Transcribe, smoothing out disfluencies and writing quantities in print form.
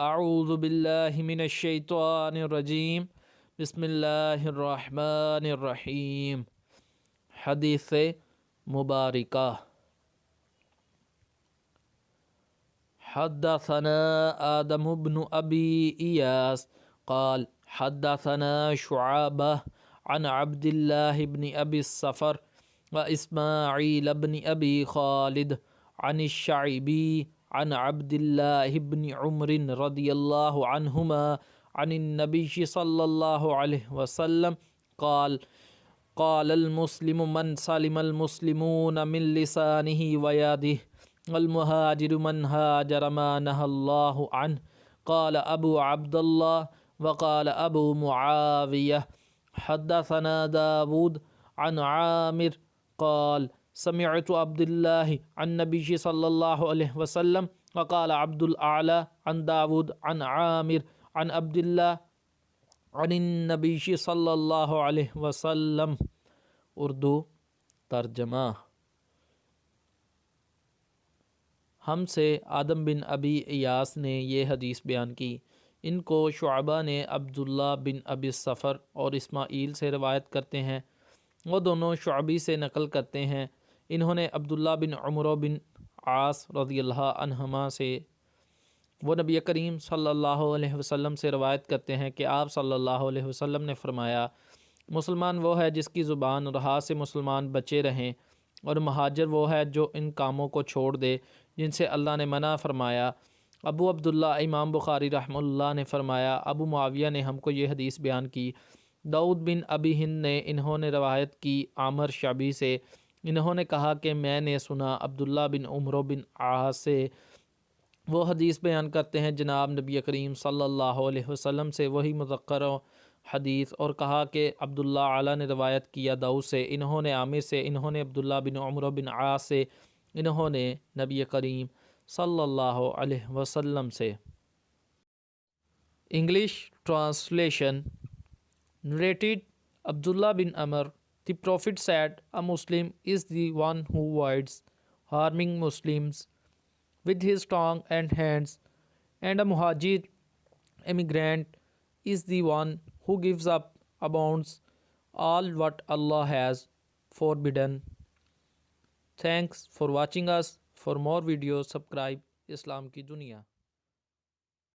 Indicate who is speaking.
Speaker 1: اعوذ باللہ من الشیطان الرجیم بسم اللہ الرحمن الرحیم۔ حدیث مبارکہ۔ حدثنا آدم بن ابی ایاس قال حدثنا شعبہ عن عبد اللہ بن ابی الصفر واسماعیل بن ابی خالد عن الشعبی عن عبد اللہ بن عمر رضی اللہ عنہما عن النبی صلی اللہ علیہ وسلم قال قال المسلم من سلم المسلمون من لسانه ويده والمهاجر من هاجر ما نهى الله عنه قال أبو عبد الله وقال أبو معاوية حدثنا داود عن عامر قال سمعت عبد الله عن النبي صلى الله عليه وسلم وقال عبد الأعلى عن داود عن عامر عن عبد الله عن النبي صلی اللہ علیہ وسلم۔ اردو ترجمہ۔ ہم سے آدم بن ابی ایاس نے یہ حدیث بیان کی، ان کو شعبہ نے عبداللہ بن ابی الصفر اور اسماعیل سے روایت کرتے ہیں، وہ دونوں شعبی سے نقل کرتے ہیں، انہوں نے عبداللہ بن عمر بن عاص رضی اللہ عنہما سے، وہ نبی کریم صلی اللہ علیہ وسلم سے روایت کرتے ہیں کہ آپ صلی اللہ علیہ وسلم نے فرمایا، مسلمان وہ ہے جس کی زبان اور ہاتھ سے مسلمان بچے رہیں، اور مہاجر وہ ہے جو ان کاموں کو چھوڑ دے جن سے اللہ نے منع فرمایا۔ ابو عبداللہ امام بخاری رحمہ اللہ نے فرمایا، ابو معاویہ نے ہم کو یہ حدیث بیان کی، داؤد بن ابی ہند نے انہوں نے روایت کی عامر شعبی سے، انہوں نے کہا کہ میں نے سنا عبداللہ بن عمر بن عاص سے، وہ حدیث بیان کرتے ہیں جناب نبی کریم صلی اللہ علیہ وسلم سے وہی مذکر حدیث، اور کہا کہ عبداللہ اعلیٰ نے روایت کیا داؤد سے، انہوں نے عامر سے، انہوں نے عبداللہ بن عمر بن عاص سے، انہوں نے نبی کریم صلی اللہ علیہ وسلم سے۔ English translation. Narrated Abdullah bin Amr, the Prophet said, a Muslim is the one who avoids harming Muslims with his tongue and hands, and a muhajir, immigrant, is the one who gives up abounds all what Allah has forbidden. Thanks for watching us. For more videos, subscribe Islam Ki Duniya.